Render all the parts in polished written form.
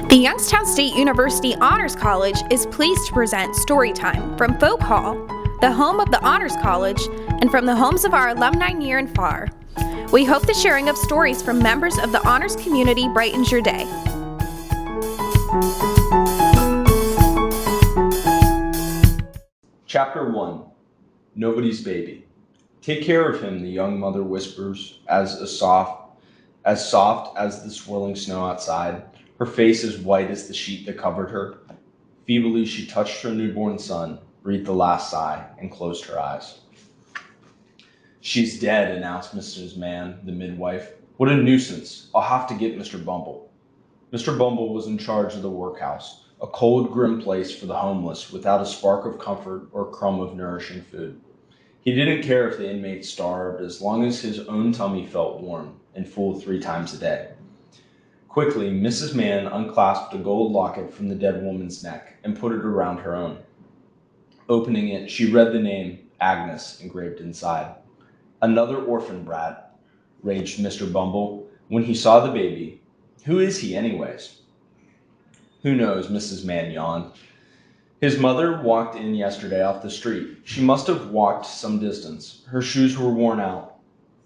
The Youngstown State University Honors College is pleased to present Storytime from Folk Hall, the home of the Honors College, and from the homes of our alumni near and far. We hope the sharing of stories from members of the honors community brightens your day. Chapter 1. Nobody's Baby. Take care of him, the young mother whispers, as soft as the swirling snow outside, her face as white as the sheet that covered her. Feebly she touched her newborn son, breathed the last sigh, and closed her eyes. She's dead, announced Mrs. Mann, the midwife. What a nuisance. I'll have to get Mr. Bumble. Mr. Bumble was in charge of the workhouse, a cold, grim place for the homeless without a spark of comfort or crumb of nourishing food. He didn't care if the inmates starved as long as his own tummy felt warm and full 3 times a day. Quickly, Mrs. Mann unclasped a gold locket from the dead woman's neck and put it around her own. Opening it, she read the name Agnes engraved inside. Another orphan brat, raged Mr. Bumble when he saw the baby. Who is he, anyways? Who knows, Mrs. Mann yawned. His mother walked in yesterday off the street. She must have walked some distance. Her shoes were worn out.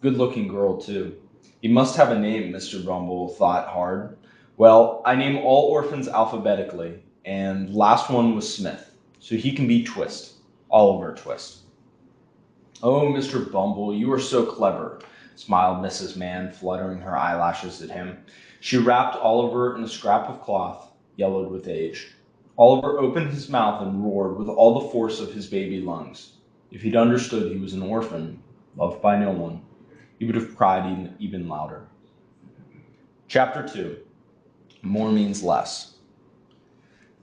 Good-looking girl, too. He must have a name, Mr. Bumble thought hard. Well, I name all orphans alphabetically, and last one was Smith, so he can be Twist, Oliver Twist. Oh, Mr. Bumble, you are so clever, smiled Mrs. Mann, fluttering her eyelashes at him. She wrapped Oliver in a scrap of cloth, yellowed with age. Oliver opened his mouth and roared with all the force of his baby lungs. If he'd understood he was an orphan, loved by no one, he would have cried even louder. Chapter 2. More means less.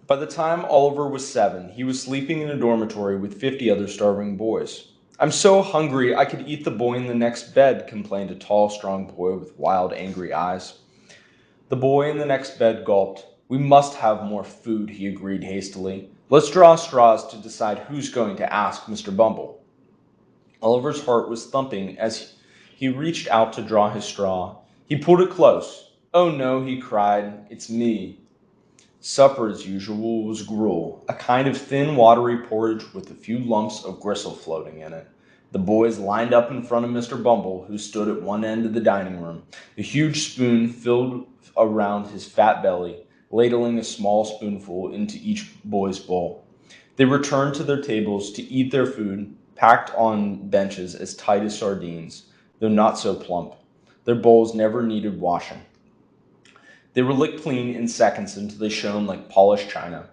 By the time Oliver was 7, he was sleeping in a dormitory with 50 other starving boys. I'm so hungry I could eat the boy in the next bed, complained a tall, strong boy with wild, angry eyes. The boy in the next bed gulped. We must have more food, he agreed hastily. Let's draw straws to decide who's going to ask Mr. Bumble. Oliver's heart was thumping as he reached out to draw his straw. He pulled it close. Oh no, he cried. It's me. Supper, as usual, was gruel, a kind of thin, watery porridge with a few lumps of gristle floating in it. The boys lined up in front of Mr. Bumble, who stood at one end of the dining room, a huge spoon filled around his fat belly, ladling a small spoonful into each boy's bowl. They returned to their tables to eat their food, packed on benches as tight as sardines, though not so plump. Their bowls never needed washing. They were licked clean in seconds until they shone like polished china.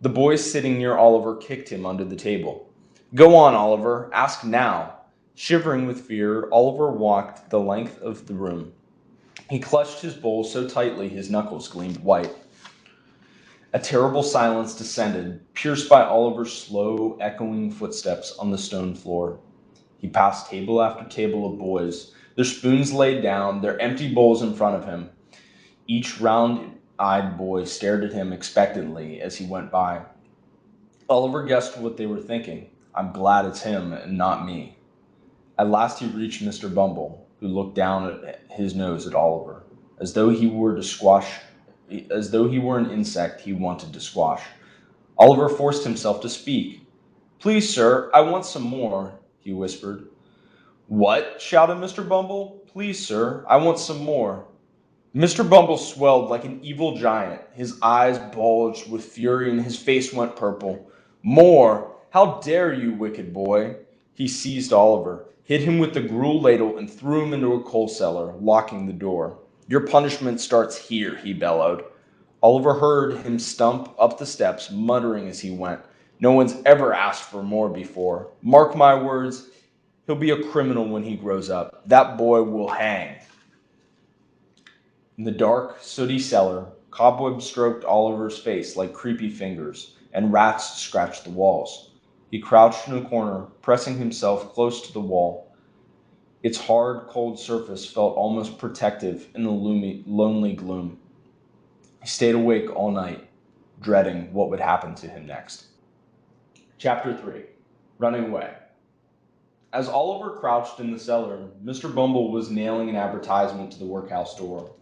The boy sitting near Oliver kicked him under the table. Go on, Oliver, ask now. Shivering with fear, Oliver walked the length of the room. He clutched his bowl so tightly his knuckles gleamed white. A terrible silence descended, pierced by Oliver's slow, echoing footsteps on the stone floor. He passed table after table of boys, their spoons laid down, their empty bowls in front of him. Each round-eyed boy stared at him expectantly as he went by. Oliver guessed what they were thinking. I'm glad it's him and not me. At last he reached Mr. Bumble, who looked down at his nose at Oliver, as though he were an insect he wanted to squash. Oliver forced himself to speak. Please, sir, I want some more, he whispered. What? Shouted Mr. Bumble. Please, sir, I want some more. Mr. Bumble swelled like an evil giant. His eyes bulged with fury and his face went purple. More? How dare you, wicked boy? He seized Oliver, hit him with the gruel ladle, and threw him into a coal cellar, locking the door. Your punishment starts here, he bellowed. Oliver heard him stump up the steps, muttering as he went. No one's ever asked for more before. Mark my words, he'll be a criminal when he grows up. That boy will hang. In the dark, sooty cellar, cobwebs stroked Oliver's face like creepy fingers, and rats scratched the walls. He crouched in a corner, pressing himself close to the wall. Its hard, cold surface felt almost protective in the lonely gloom. He stayed awake all night, dreading what would happen to him next. Chapter 3. Running Away. As Oliver crouched in the cellar, Mr. Bumble was nailing an advertisement to the workhouse door.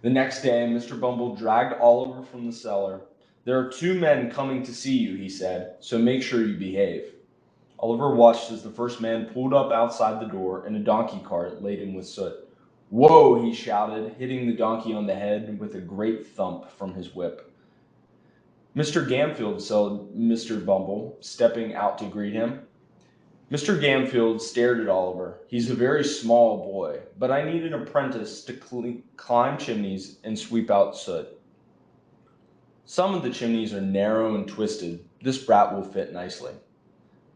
The next day, Mr. Bumble dragged Oliver from the cellar. "There are two men coming to see you," he said, "so make sure you behave." Oliver watched as the first man pulled up outside the door in a donkey cart laden with soot. "Whoa!" he shouted, hitting the donkey on the head with a great thump from his whip. "Mr. Gamfield," said Mr. Bumble, stepping out to greet him. Mr. Gamfield stared at Oliver. "He's a very small boy, but I need an apprentice to climb chimneys and sweep out soot. Some of the chimneys are narrow and twisted. This brat will fit nicely."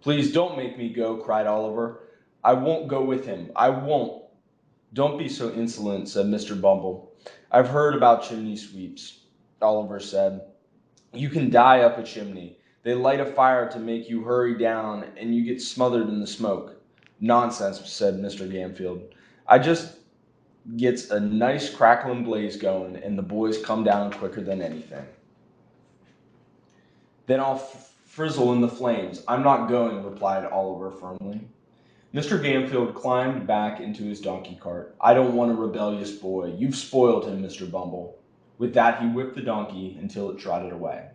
"Please don't make me go," cried Oliver. "I won't go with him. I won't." "Don't be so insolent," said Mr. Bumble. "I've heard about chimney sweeps," Oliver said. "You can die up a chimney. They light a fire to make you hurry down, and you get smothered in the smoke." "Nonsense," said Mr. Gamfield. "I just gets a nice crackling blaze going, and the boys come down quicker than anything. Then I'll frizzle in the flames." "I'm not going," replied Oliver firmly. Mr. Gamfield climbed back into his donkey cart. "I don't want a rebellious boy. You've spoiled him, Mr. Bumble." With that, he whipped the donkey until it trotted away.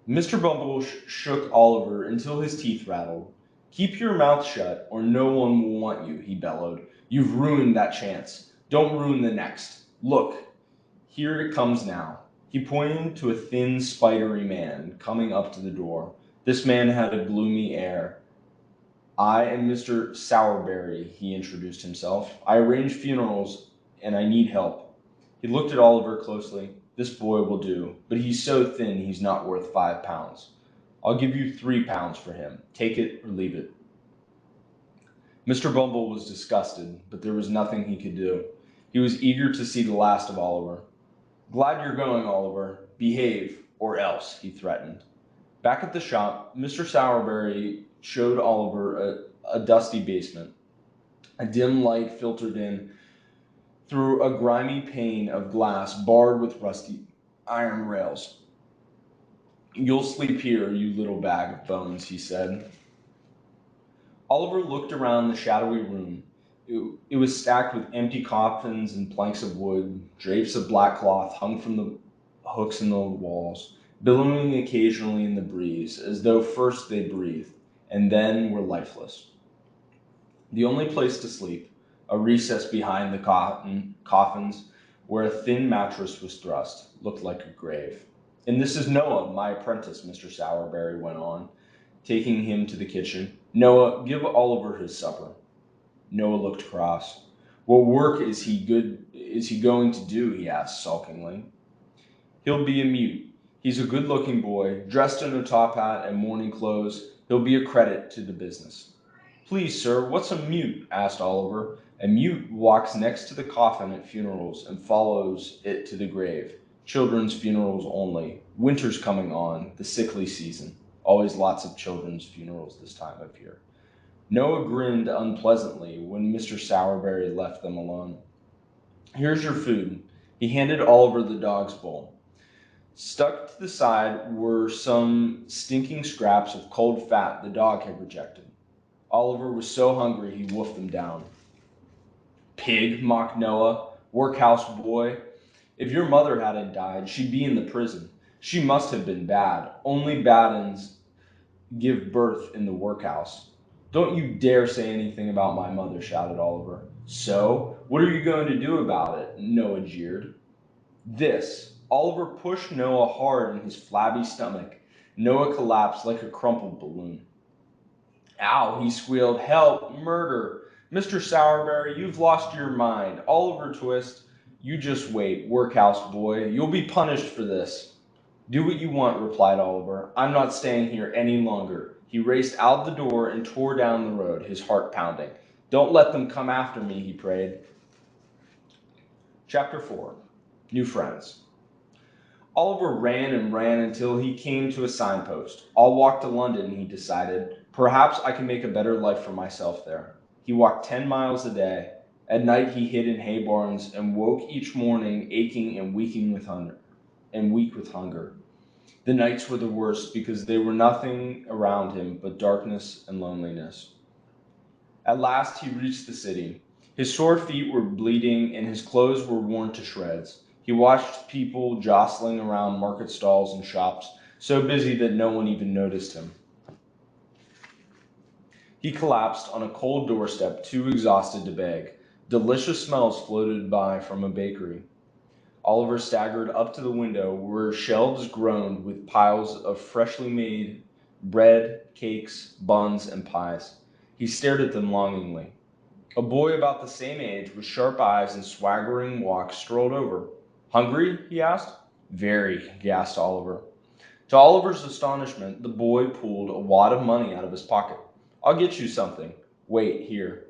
Mr. Bumble shook Oliver until his teeth rattled. "Keep your mouth shut, or no one will want you," he bellowed. "You've ruined that chance. Don't ruin the next. Look, here it comes now." He pointed to a thin, spidery man coming up to the door. This man had a gloomy air. "I am Mr. Sowerberry," he introduced himself. "I arrange funerals, and I need help." He looked at Oliver closely. "This boy will do, but he's so thin he's not worth 5 pounds. I'll give you 3 pounds for him. Take it or leave it." Mr. Bumble was disgusted, but there was nothing he could do. He was eager to see the last of Oliver. "Glad you're going, Oliver. Behave, or else," he threatened. Back at the shop, Mr. Sowerberry showed Oliver a dusty basement. A dim light filtered in through a grimy pane of glass barred with rusty iron rails. "You'll sleep here, you little bag of bones," he said. Oliver looked around the shadowy room. It was stacked with empty coffins and planks of wood. Drapes of black cloth hung from the hooks in the walls, billowing occasionally in the breeze, as though first they breathed, and then were lifeless. The only place to sleep, a recess behind the coffins, where a thin mattress was thrust, looked like a grave. "And this is Noah, my apprentice," Mr. Sowerberry went on, taking him to the kitchen. "Noah, give Oliver his supper." Noah looked cross. "What work is he going to do?" he asked sulkingly. "He'll be a mute. He's a good-looking boy, dressed in a top hat and morning clothes. He'll be a credit to the business." "Please, sir, what's a mute?" asked Oliver. "A mute walks next to the coffin at funerals and follows it to the grave. Children's funerals only. Winter's coming on, the sickly season. Always lots of children's funerals this time of year." Noah grinned unpleasantly when Mr. Sowerberry left them alone. "Here's your food." He handed Oliver the dog's bowl. Stuck to the side were some stinking scraps of cold fat the dog had rejected. Oliver was so hungry he wolfed them down. "Pig," mocked Noah. "Workhouse boy. If your mother hadn't died, she'd be in the prison. She must have been bad. Only bad uns give birth in the workhouse." "Don't you dare say anything about my mother," shouted Oliver. "So? What are you going to do about it?" Noah jeered. "This." Oliver pushed Noah hard in his flabby stomach. Noah collapsed like a crumpled balloon. "Ow," he squealed. "Help! Murder! Mr. Sowerberry, you've lost your mind. Oliver Twist, you just wait, workhouse boy. You'll be punished for this." "Do what you want," replied Oliver. "I'm not staying here any longer." He raced out the door and tore down the road, his heart pounding. "Don't let them come after me," he prayed. Chapter 4. New Friends. Oliver ran and ran until he came to a signpost. "I'll walk to London," he decided. "Perhaps I can make a better life for myself there." He walked 10 miles a day. At night he hid in hay barns and woke each morning aching and weak with hunger. The nights were the worst because there were nothing around him but darkness and loneliness. At last he reached the city. His sore feet were bleeding and his clothes were worn to shreds. He watched people jostling around market stalls and shops, so busy that no one even noticed him. He collapsed on a cold doorstep, too exhausted to beg. Delicious smells floated by from a bakery. Oliver staggered up to the window where shelves groaned with piles of freshly made bread, cakes, buns, and pies. He stared at them longingly. A boy about the same age, with sharp eyes and swaggering walk, strolled over. Hungry? He asked. Very, gasped Oliver. To Oliver's astonishment, the boy pulled a wad of money out of his pocket. I'll get you something. Wait, here.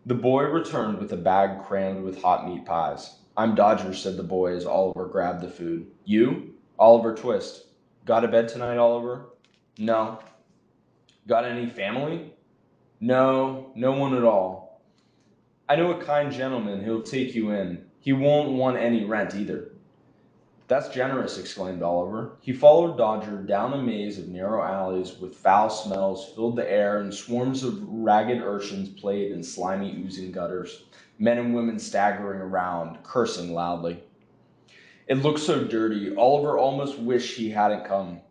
The boy returned with a bag crammed with hot meat pies. I'm Dodger, said the boy as Oliver grabbed the food. You? Oliver Twist. Got to bed tonight, Oliver? No. Got any family? No, no one at all. I know a kind gentleman who'll take you in. He won't want any rent either. That's generous, exclaimed Oliver. He followed Dodger down a maze of narrow alleys with foul smells filled the air and swarms of ragged urchins played in slimy, oozing gutters, men and women staggering around, cursing loudly. It looked so dirty, Oliver almost wished he hadn't come,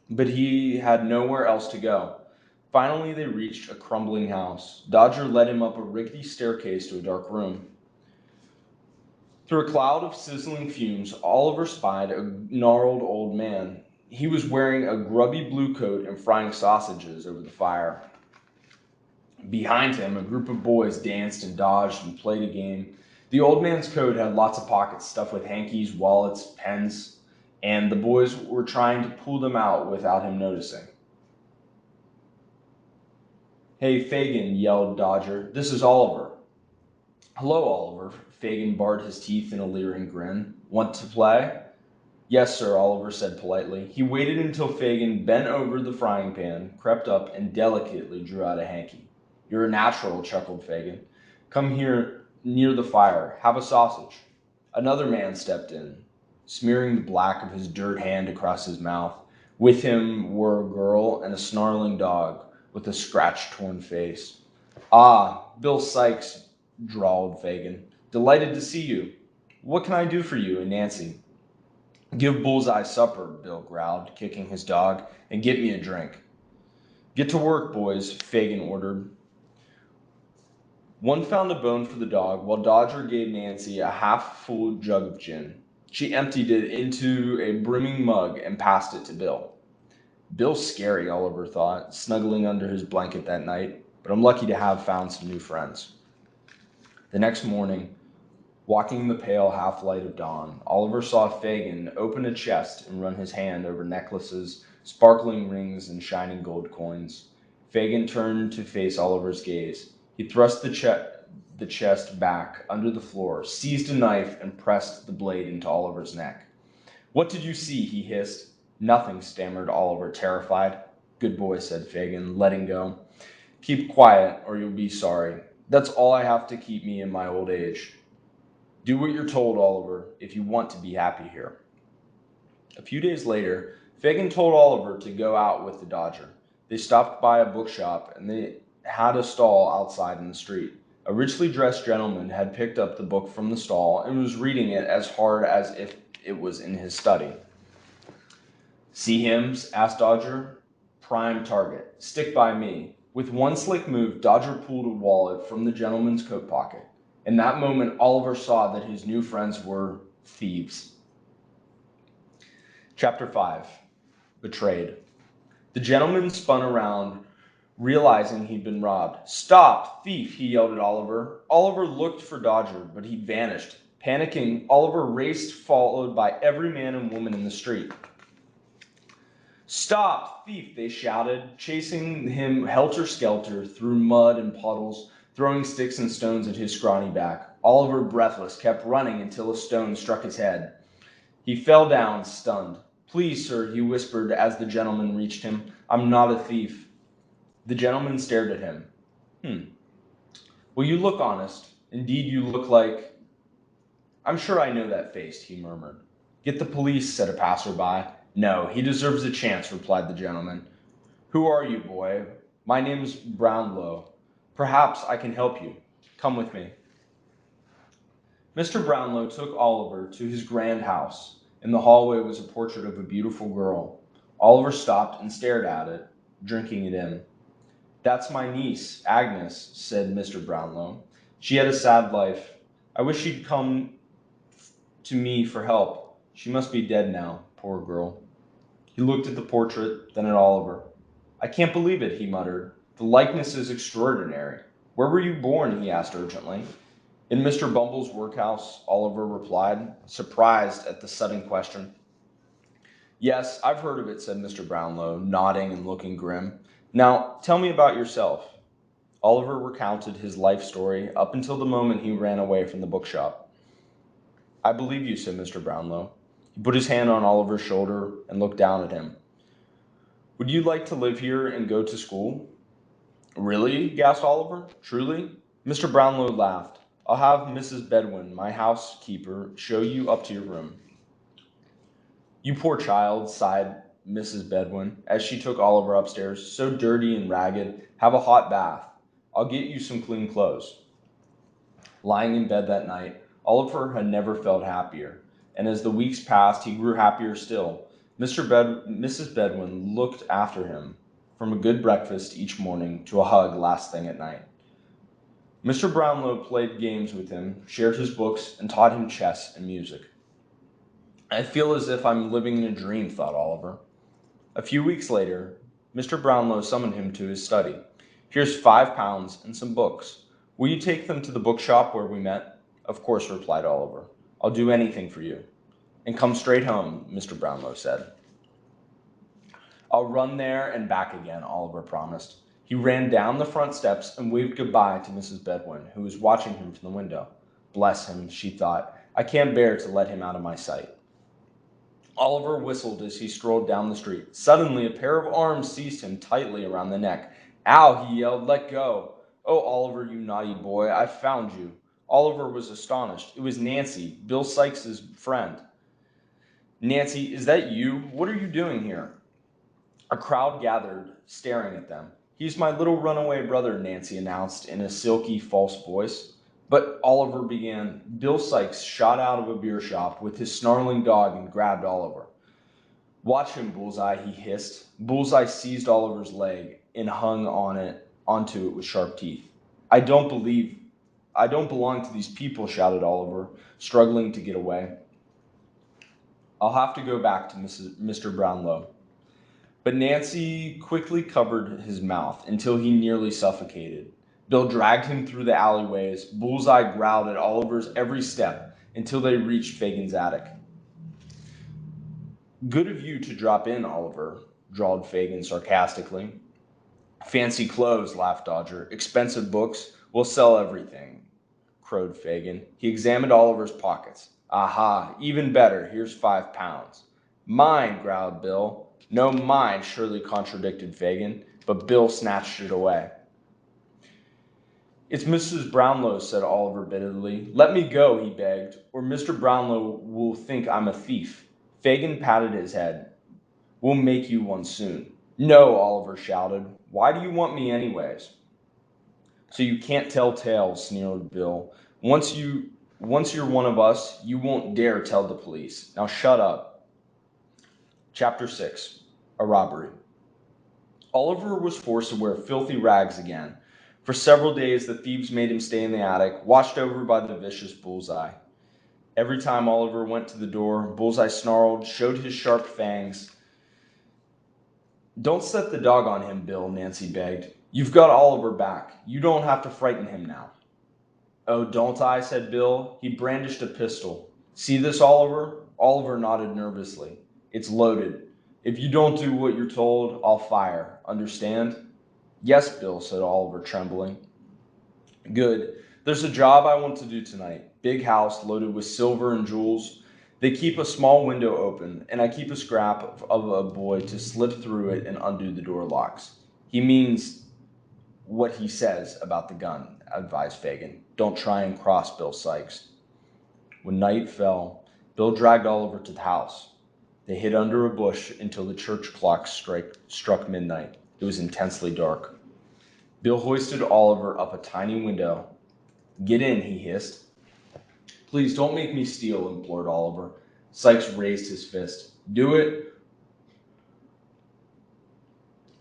but he had nowhere else to go. Finally, they reached a crumbling house. Dodger led him up a rickety staircase to a dark room. Through a cloud of sizzling fumes, Oliver spied a gnarled old man. He was wearing a grubby blue coat and frying sausages over the fire. Behind him, a group of boys danced and dodged and played a game. The old man's coat had lots of pockets stuffed with hankies, wallets, pens, and the boys were trying to pull them out without him noticing. Hey, Fagin, yelled Dodger. This is Oliver. Hello, Oliver. Fagin barred his teeth in a leering grin. Want to play? Yes, sir, Oliver said politely. He waited until Fagin bent over the frying pan, crept up, and delicately drew out a hanky. You're a natural, chuckled Fagin. Come here near the fire. Have a sausage. Another man stepped in, smearing the black of his dirt hand across his mouth. With him were a girl and a snarling dog with a scratch-torn face. Ah, Bill Sykes, drawled Fagin. Delighted to see you. What can I do for you and Nancy? Give Bullseye supper, Bill growled, kicking his dog, and get me a drink. Get to work, boys, Fagin ordered. One found a bone for the dog, while Dodger gave Nancy a half-full jug of gin. She emptied it into a brimming mug and passed it to Bill. Bill's scary, Oliver thought, snuggling under his blanket that night, but I'm lucky to have found some new friends. The next morning, walking in the pale half-light of dawn, Oliver saw Fagin open a chest and run his hand over necklaces, sparkling rings, and shining gold coins. Fagin turned to face Oliver's gaze. He thrust the chest back under the floor, seized a knife, and pressed the blade into Oliver's neck. What did you see? He hissed. Nothing, stammered Oliver, terrified. Good boy, said Fagin, letting go. Keep quiet, or you'll be sorry. That's all I have to keep me in my old age. Do what you're told, Oliver, if you want to be happy here. A few days later, Fagin told Oliver to go out with the Dodger. They stopped by a bookshop, and they had a stall outside in the street. A richly dressed gentleman had picked up the book from the stall and was reading it as hard as if it was in his study. See him? Asked Dodger. Prime target. Stick by me. With one slick move, Dodger pulled a wallet from the gentleman's coat pocket. In that moment, Oliver saw that his new friends were thieves. Chapter 5. Betrayed. The gentleman spun around, realizing he'd been robbed. Stop, thief, he yelled at Oliver. Oliver looked for Dodger, but he'd vanished. Panicking, Oliver raced, followed by every man and woman in the street. Stop, thief, they shouted, chasing him helter-skelter through mud and puddles, throwing sticks and stones at his scrawny back. Oliver, breathless, kept running until a stone struck his head. He fell down, stunned. Please, sir, he whispered as the gentleman reached him. I'm not a thief. The gentleman stared at him. Well, you look honest. Indeed, you look like... I'm sure I know that face, he murmured. Get the police, said a passerby. No, he deserves a chance, replied the gentleman. Who are you, boy? My name's Brownlow. Perhaps I can help you. Come with me." Mr. Brownlow took Oliver to his grand house. In the hallway was a portrait of a beautiful girl. Oliver stopped and stared at it, drinking it in. "That's my niece, Agnes," said Mr. Brownlow. "She had a sad life. I wish she'd come to me for help. She must be dead now, poor girl." He looked at the portrait, then at Oliver. "I can't believe it," he muttered. "The likeness is extraordinary. Where were you born?" he asked urgently. "In Mr. Bumble's workhouse," Oliver replied, surprised at the sudden question. "Yes, I've heard of it," said Mr. Brownlow, nodding and looking grim. "Now, tell me about yourself." Oliver recounted his life story up until the moment he ran away from the bookshop. "I believe you," said Mr. Brownlow. He put his hand on Oliver's shoulder and looked down at him. "Would you like to live here and go to school?" "Really?" gasped Oliver. "Truly?" Mr. Brownlow laughed. "I'll have Mrs. Bedwin, my housekeeper, show you up to your room." "You poor child," sighed Mrs. Bedwin, as she took Oliver upstairs. "So dirty and ragged. Have a hot bath. I'll get you some clean clothes." Lying in bed that night, Oliver had never felt happier, and as the weeks passed, he grew happier still. Mrs. Bedwin looked after him, from a good breakfast each morning to a hug last thing at night. Mr. Brownlow played games with him, shared his books, and taught him chess and music. "I feel as if I'm living in a dream," thought Oliver. A few weeks later, Mr. Brownlow summoned him to his study. "Here's £5 and some books. Will you take them to the bookshop where we met?" "Of course," replied Oliver. "I'll do anything for you." "And come straight home," Mr. Brownlow said. "I'll run there and back again," Oliver promised. He ran down the front steps and waved goodbye to Mrs. Bedwin, who was watching him from the window. "Bless him," she thought. "I can't bear to let him out of my sight." Oliver whistled as he strolled down the street. Suddenly, a pair of arms seized him tightly around the neck. "Ow!" he yelled. "Let go!" "Oh, Oliver, you naughty boy, I've found you." Oliver was astonished. It was Nancy, Bill Sykes' friend. "Nancy, is that you? What are you doing here?" A crowd gathered, staring at them. "He's my little runaway brother," Nancy announced in a silky, false voice. "But," Oliver began. Bill Sykes shot out of a beer shop with his snarling dog and grabbed Oliver. "Watch him, Bullseye," he hissed. Bullseye seized Oliver's leg and hung onto it with sharp teeth. I don't belong to these people," shouted Oliver, struggling to get away. "I'll have to go back to Mr. Brownlow." But Nancy quickly covered his mouth until he nearly suffocated. Bill dragged him through the alleyways. Bullseye growled at Oliver's every step until they reached Fagin's attic. "Good of you to drop in, Oliver," drawled Fagin sarcastically. "Fancy clothes," laughed Dodger. "Expensive books. We'll sell everything," crowed Fagin. He examined Oliver's pockets. "Aha, even better. Here's £5. "Mine," growled Bill. "No, mine," surely contradicted Fagin, but Bill snatched it away. "It's Mrs. Brownlow's," said Oliver bitterly. "Let me go," he begged, "or Mr. Brownlow will think I'm a thief." Fagin patted his head. "We'll make you one soon." "No," Oliver shouted. "Why do you want me anyways?" "So you can't tell tales," sneered Bill. Once you're one of us, you won't dare tell the police. Now shut up." Chapter 6. A Robbery. Oliver was forced to wear filthy rags again. For several days, the thieves made him stay in the attic, watched over by the vicious Bullseye. Every time Oliver went to the door, Bullseye snarled, showed his sharp fangs. "Don't set the dog on him, Bill," Nancy begged. "You've got Oliver back. You don't have to frighten him now." "Oh, don't I?" said Bill. He brandished a pistol. "See this, Oliver?" Oliver nodded nervously. "It's loaded. If you don't do what you're told, I'll fire. Understand?" "Yes, Bill," said Oliver, trembling. "Good. There's a job I want to do tonight. Big house loaded with silver and jewels. They keep a small window open, and I keep a scrap of a boy to slip through it and undo the door locks." "He means what he says about the gun," advised Fagin. "Don't try and cross Bill Sykes." When night fell, Bill dragged Oliver to the house. They hid under a bush until the church clock struck midnight. It was intensely dark. Bill hoisted Oliver up a tiny window "Get in," he hissed. "Please don't make me steal," implored Oliver. Sykes raised his fist. "Do it."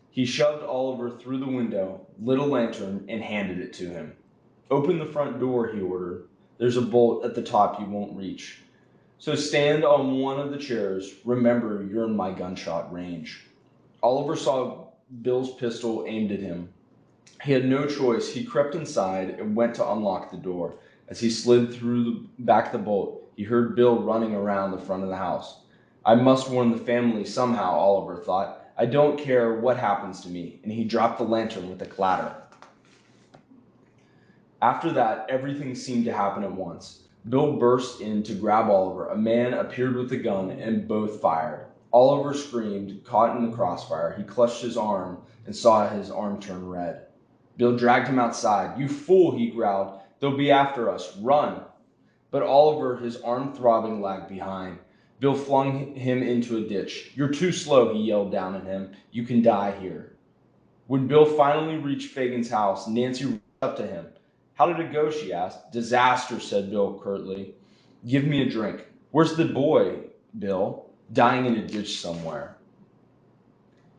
He shoved Oliver through the window, lit a lantern, and handed it to him. "Open the front door," he ordered. "There's a bolt at the top you won't reach. So stand on one of the chairs. Remember, you're in my gunshot range." Oliver saw Bill's pistol aimed at him. He had no choice. He crept inside and went to unlock the door. As he slid through back the bolt, he heard Bill running around the front of the house. "I must warn the family somehow," Oliver thought. "I don't care what happens to me," and he dropped the lantern with a clatter. After that, everything seemed to happen at once. Bill burst in to grab Oliver. A man appeared with a gun, and both fired. Oliver screamed, caught in the crossfire. He clutched his arm and saw his arm turn red. Bill dragged him outside. "You fool," he growled. "They'll be after us. Run." But Oliver, his arm throbbing, lagged behind. Bill flung him into a ditch. "You're too slow," he yelled down at him. "You can die here." When Bill finally reached Fagan's house, Nancy rushed up to him. "How did it go?" she asked. "Disaster," said Bill curtly. "Give me a drink." "Where's the boy, Bill?" "Dying in a ditch somewhere."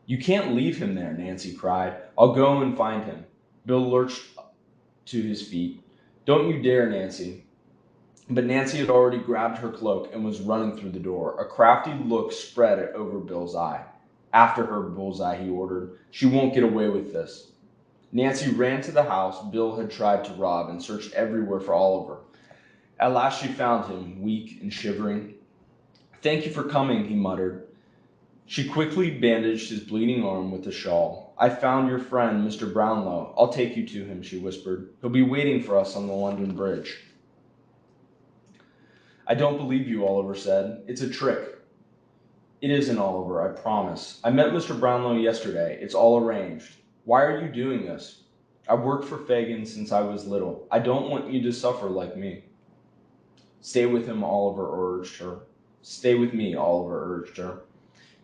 "You can't leave him there," Nancy cried. "I'll go and find him." Bill lurched to his feet. "Don't you dare, Nancy." But Nancy had already grabbed her cloak and was running through the door. A crafty look spread over Bill's eye. "After her, Bullseye," he ordered. "She won't get away with this." Nancy ran to the house Bill had tried to rob and searched everywhere for Oliver. At last she found him, weak and shivering. "Thank you for coming," he muttered. She quickly bandaged his bleeding arm with a shawl. "I found your friend, Mr. Brownlow. I'll take you to him," she whispered. "He'll be waiting for us on the London Bridge." "I don't believe you," Oliver said. "It's a trick." "It isn't, Oliver, I promise. I met Mr. Brownlow yesterday. It's all arranged. Why are you doing this?" "I've worked for Fagin since I was little. I don't want you to suffer like me." "Stay with him," Oliver urged her. "Stay with me," Oliver urged her.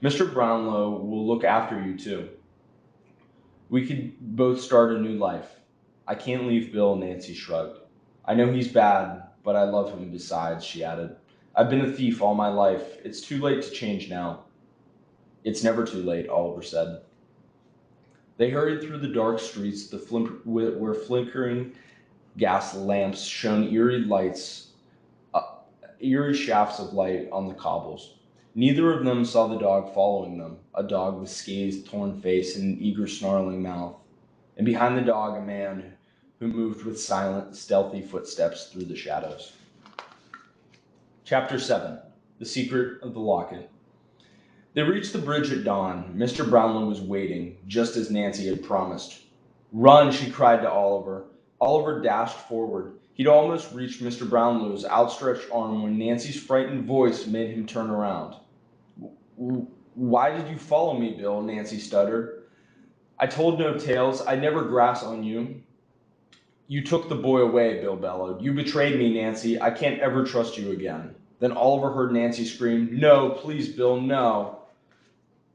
"Mr. Brownlow will look after you, too. We could both start a new life." "I can't leave Bill," Nancy shrugged. "I know he's bad, but I love him besides," she added. "I've been a thief all my life. It's too late to change now." "It's never too late," Oliver said. They hurried through the dark streets where flickering gas lamps shone eerie shafts of light on the cobbles. Neither of them saw the dog following them, a dog with scathed, torn face and an eager, snarling mouth. And behind the dog, a man who moved with silent, stealthy footsteps through the shadows. Chapter 7. The Secret of the Locket. They reached the bridge at dawn. Mr. Brownlow was waiting, just as Nancy had promised. "Run," she cried to Oliver. Oliver dashed forward. He'd almost reached Mr. Brownlow's outstretched arm when Nancy's frightened voice made him turn around. "Why did you follow me, Bill?" Nancy stuttered. "I told no tales. I never grasped on you." "You took the boy away," Bill bellowed. "You betrayed me, Nancy. I can't ever trust you again." Then Oliver heard Nancy scream, "No, please, Bill, no."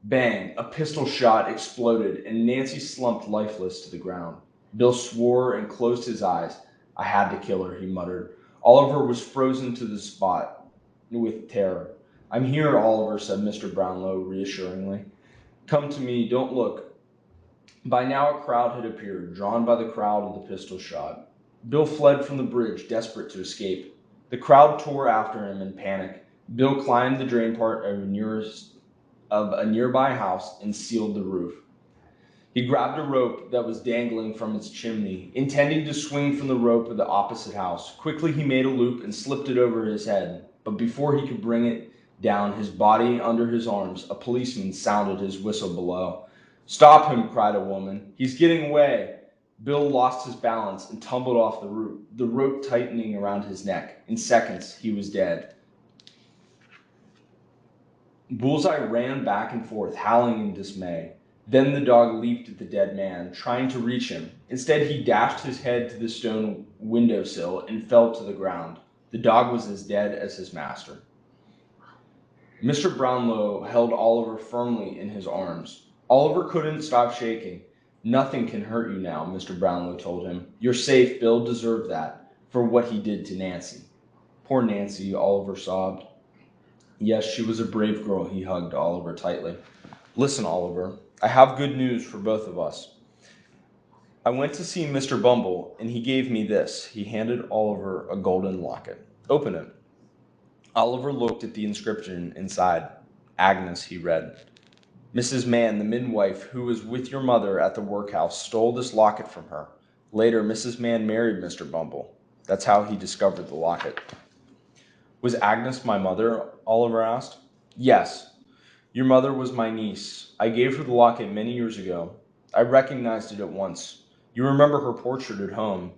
Bang! A pistol shot exploded, and Nancy slumped lifeless to the ground. Bill swore and closed his eyes. "I had to kill her," he muttered. Oliver was frozen to the spot with terror. "I'm here, Oliver," said Mr. Brownlow reassuringly. "Come to me. Don't look." By now a crowd had appeared, drawn by the crowd of the pistol shot. Bill fled from the bridge, desperate to escape. The crowd tore after him in panic. Bill climbed the drain part of a nearby house and sealed the roof. He grabbed a rope that was dangling from its chimney, intending to swing from the rope of the opposite house. Quickly he made a loop and slipped it over his head, but before he could bring it down, his body under his arms, a policeman sounded his whistle below. "Stop him," cried a woman. "He's getting away." Bill lost his balance and tumbled off the rope tightening around his neck. In seconds, he was dead. Bullseye ran back and forth, howling in dismay. Then the dog leaped at the dead man, trying to reach him. Instead, he dashed his head to the stone windowsill and fell to the ground. The dog was as dead as his master. Mr. Brownlow held Oliver firmly in his arms. Oliver couldn't stop shaking. "Nothing can hurt you now," Mr. Brownlow told him. "You're safe. Bill deserved that." for what he did to Nancy. Poor Nancy, Oliver sobbed. Yes, she was a brave girl, he hugged Oliver tightly. Listen, Oliver, I have good news for both of us. I went to see Mr. Bumble, and he gave me this. He handed Oliver a golden locket. Open it. Oliver looked at the inscription inside. Agnes, he read. Mrs. Mann, the midwife who was with your mother at the workhouse, stole this locket from her. Later, Mrs. Mann married Mr. Bumble. That's how he discovered the locket. Was Agnes my mother? Oliver asked. Yes. Your mother was my niece. I gave her the locket many years ago. I recognized it at once. You remember her portrait at home.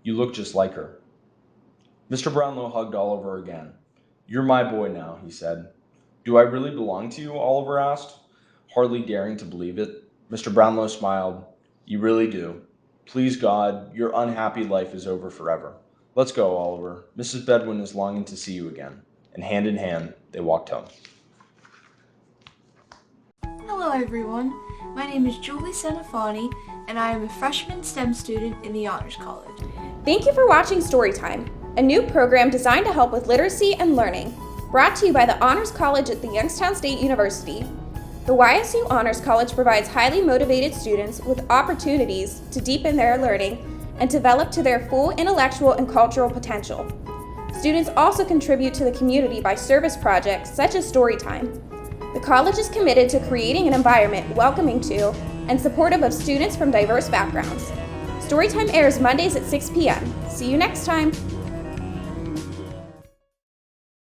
You look just like her. Mr. Brownlow hugged Oliver again. You're my boy now, he said. Do I really belong to you? Oliver asked, hardly daring to believe it. Mr. Brownlow smiled. You really do. Please God, your unhappy life is over forever. Let's go, Oliver. Mrs. Bedwin is longing to see you again. And hand in hand, they walked home. Hello everyone, my name is Julie Senafani, and I am a freshman STEM student in the Honors College. Thank you for watching Storytime, a new program designed to help with literacy and learning, brought to you by the Honors College at the Youngstown State University. The YSU Honors College provides highly motivated students with opportunities to deepen their learning and develop to their full intellectual and cultural potential. Students also contribute to the community by service projects such as Storytime. The college is committed to creating an environment welcoming to and supportive of students from diverse backgrounds. Storytime airs Mondays at 6 p.m. See you next time.